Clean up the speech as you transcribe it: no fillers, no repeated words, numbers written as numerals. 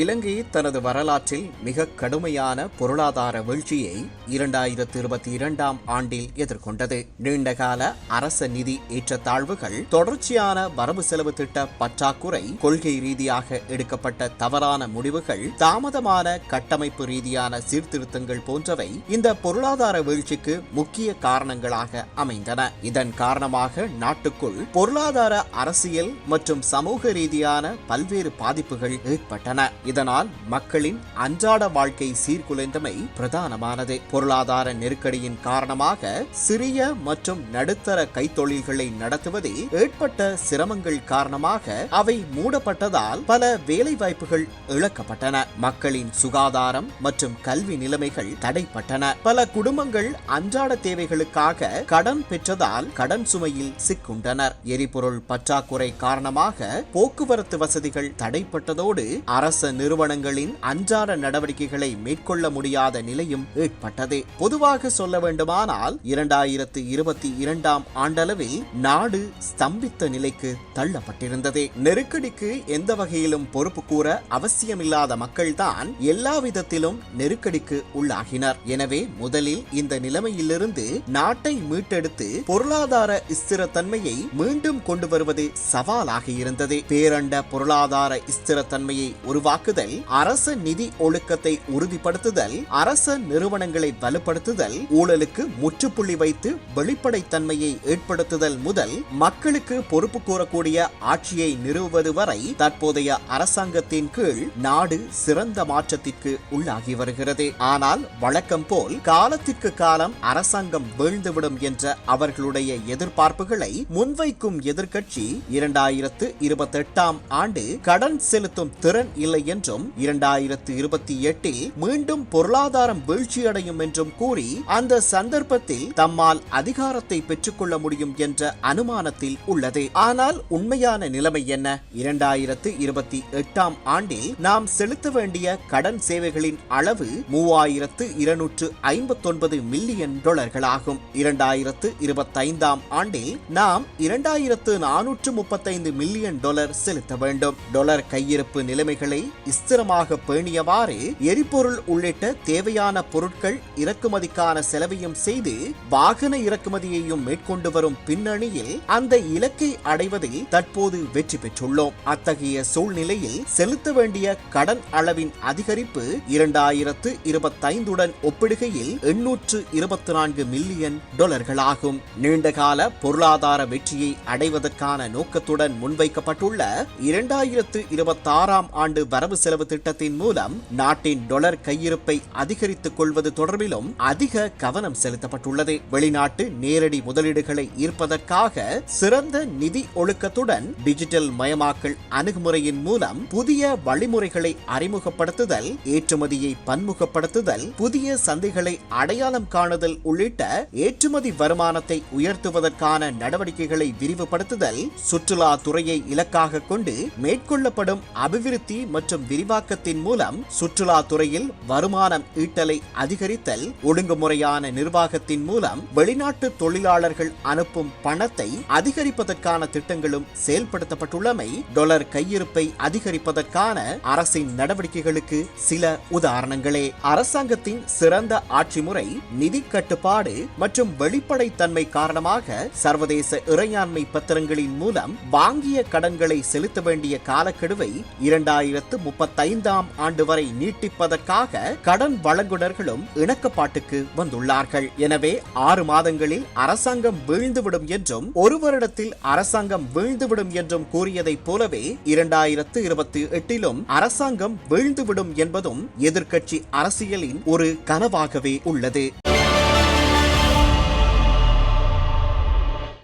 இலங்கை தனது வரலாற்றில் மிக கடுமையான பொருளாதார வீழ்ச்சியை 2022ஆம் ஆண்டில் எதிர்கொண்டது. நீண்டகால அரச நிதி ஏற்றத்தாழ்வுகள், தொடர்ச்சியான வரவு செலவு திட்ட பற்றாக்குறை, கொள்கை ரீதியாக எடுக்கப்பட்ட தவறான முடிவுகள், தாமதமான கட்டமைப்பு ரீதியான சீர்திருத்தங்கள் போன்றவை இந்த பொருளாதார வீழ்ச்சிக்கு முக்கிய காரணங்களாக அமைந்தன. இதன் காரணமாக நாட்டுக்குள் பொருளாதார, அரசியல் மற்றும் சமூக ரீதியான பல்வேறு பாதிப்புகள் ஏற்பட்டன. இதனால் மக்களின் அன்றாட வாழ்க்கை சீர்குலைந்தமை பிரதானமானது. பொருளாதார நெருக்கடியின் காரணமாக சிறிய மற்றும் நடுத்தர கைத்தொழில்களை நடத்துவதில் ஏற்பட்ட சிரமங்கள் காரணமாக அவை மூடப்பட்டதால் பல வேலை வாய்ப்புகள் இழக்கப்பட்டன. மக்களின் சுகாதாரம் மற்றும் கல்வி நிலைமைகள் தடைப்பட்டன. பல குடும்பங்கள் அன்றாட தேவைகளுக்காக கடன் பெற்றதால் கடன் சுமையில் சிக்குண்டனர். எரிபொருள் பற்றாக்குறை காரணமாக போக்குவரத்து வசதிகள் தடைப்பட்டதோடு அரச நிறுவனங்களின் அன்றாட நடவடிக்கைகளை மேற்கொள்ள முடியாத நிலையும் ஏற்பட்டது. பொதுவாக சொல்ல வேண்டுமானால் 2022ஆம் ஆண்டளவில் நாடு ஸ்தம்பித்த நிலைக்கு தள்ளப்பட்டிருந்தது. நெருக்கடிக்கு எந்த வகையிலும் பொறுப்பு கூற அவசியமில்லாத மக்கள்தான் எல்லா விதத்திலும் நெருக்கடிக்கு உள்ளாகினர். எனவே முதலில் இந்த நிலைமையிலிருந்து நாட்டை மீட்டெடுத்து பொருளாதார ஸ்திரத்தன்மையை மீண்டும் கொண்டு வருவது சவாலாக இருந்தது. பேரண்ட பொருளாதார ஸ்திரத்தன்மையை உருவாக்குதல், அரச நிதி ஒழுக்கத்தை உறுதிப்படுத்துதல், அரச நிறுவனங்களை வலுப்படுத்துதல், ஊழலுக்கு முற்றுப்புள்ளி வைத்து வெளிப்படைத்தன்மையை ஏற்படுத்துதல் முதல் மக்களுக்கு பொறுப்பு கூறக்கூடிய ஆட்சியை நிறுவுவது வரை தற்போதைய அரசாங்கத்தின் கீழ் நாடு சிறந்த மாற்றத்திற்கு உள்ளாகி வருகிறது. ஆனால் வழக்கம் போல் காலத்திற்கு காலம் அரசாங்கம் வீழ்ந்துவிடும் என்ற அவர்களுடைய எதிர்பார்ப்புகளை முன்வைக்கும் எதிர்க்கட்சி 2028ஆம் ஆண்டு கடன் செலுத்தும் திறன் இல்லை என்றும் 2028இல் மீண்டும் பொருளாதாரம் வீழ்ச்சியடையும் என்றும் கூறி அந்த சந்தர்ப்பத்தில் தம்மால் அதிகாரத்தை பெற்றுக்கொள்ள முடியும் என்ற அனுமானத்தில் உள்ளது. ஆனால் உண்மையான நிலைமை என்ன? 2028ஆம் ஆண்டில் நாம் செலுத்த வேண்டிய கடன் சேவைகளின் அளவு $3259 மில்லியன் ஆகும். 2025ஆம் ஆண்டில் நாம் $2435 மில்லியன் செலுத்த வேண்டும். டாலர் கையிருப்பு நிலைமைகளை ஸ்திரமாக பேணியவாறு எரிபொருள் உள்ளிட்ட தேவையான பொருட்கள் இறக்குமதிக்கான செலவையும் செய்து வாகன இறக்குமதியையும் மேற்கொண்டு வரும் பின்னணியில் அந்த இலக்கை அடைவதில் தற்போது வெற்றி பெற்றுள்ளோம். அத்தகைய சூழ்நிலையில் செலுத்த வேண்டிய கடன் அளவின் அதிகரிப்பு 2025உடன் ஒப்பிடுகையில் $824 மில்லியன் ஆகும். நீண்டகால பொருளாதார வெற்றியை அடைவதற்கான நோக்கத்துடன் முன்வைக்கப்பட்டுள்ள 2026ஆம் ஆண்டு வரவு செலவு திட்டத்தின் மூலம் நாட்டின் டாலர் கையிருப்பை அதிகரித்துக் கொள்வது தொடர்பிலும் அதிக கவனம் செலுத்தப்பட்டுள்ளது. வெளிநாட்டு நேரடி முதலீடுகளை ஈர்ப்பதற்காக சிறந்த நிதி ஒழுக்கத்துடன் டிஜிட்டல் மயமாக்கல் அணுகுமுறையின் மூலம் புதிய வழிமுறைகளை அறிமுகப்படுத்துதல், ஏற்றுமதியை பன்முகப்படுத்துதல், புதிய சந்தைகளை அடையாளம் காணுதல் உள்ளிட்ட ஏற்றுமதி வருமானத்தை உயர்த்துவதற்கான நடவடிக்கைகளை விரிவுபடுத்துதல், சுற்றுலா துறையை இலக்காக கொண்டு மேற்கொள்ளப்படும் அபிவிருத்தி மற்றும் விரிவாக்கத்தின் மூலம் சுற்றுலா துறையில் வருமானம் ஈட்டலை அதிகரித்தல், ஒழுங்குமுறையான நிர்வாகத்தின் மூலம் வெளிநாட்டு தொழிலாளர்கள் அனுப்பும் பணத்தை அதிகரிப்பதற்கான திட்டங்களும் செயல்படுத்தப்பட்டுள்ளமை டாலர் கையிருப்பை அதிகரிப்பதற்கான அரசின் நடவடிக்கைகளுக்கு சில உதாரணங்களே. அரசாங்கத்தின் சிறந்த ஆட்சி முறை, நிதி கட்டுப்பாடு மற்றும் வெளிப்படைத்தன்மை காரணமாக சர்வதேச இறையாண்மை பத்திரங்களின் மூலம் வாங்கிய கடன்களை செலுத்த வேண்டிய காலக்கெடுவை 2035ஆம் ஆண்டு வரை நீட்டிப்பதற்காக கடன் வழங்குனர்களும் இணக்கப்பாட்டுக்கு வந்துள்ளார்கள். எனவே 6 மாதங்களில் அரசாங்கம் வீழ்ந்துவிடும் என்றும் 1 வருடத்தில் அரசாங்கம் வீழ்ந்துவிடும் என்றும் கூறியதைப் போலவே 2028இலும் அரசாங்கம் வீழ்ந்துவிடும் என்பதும் எதிர்க்கட்சி அரசியலின் ஒரு கனவாகவே உள்ளது.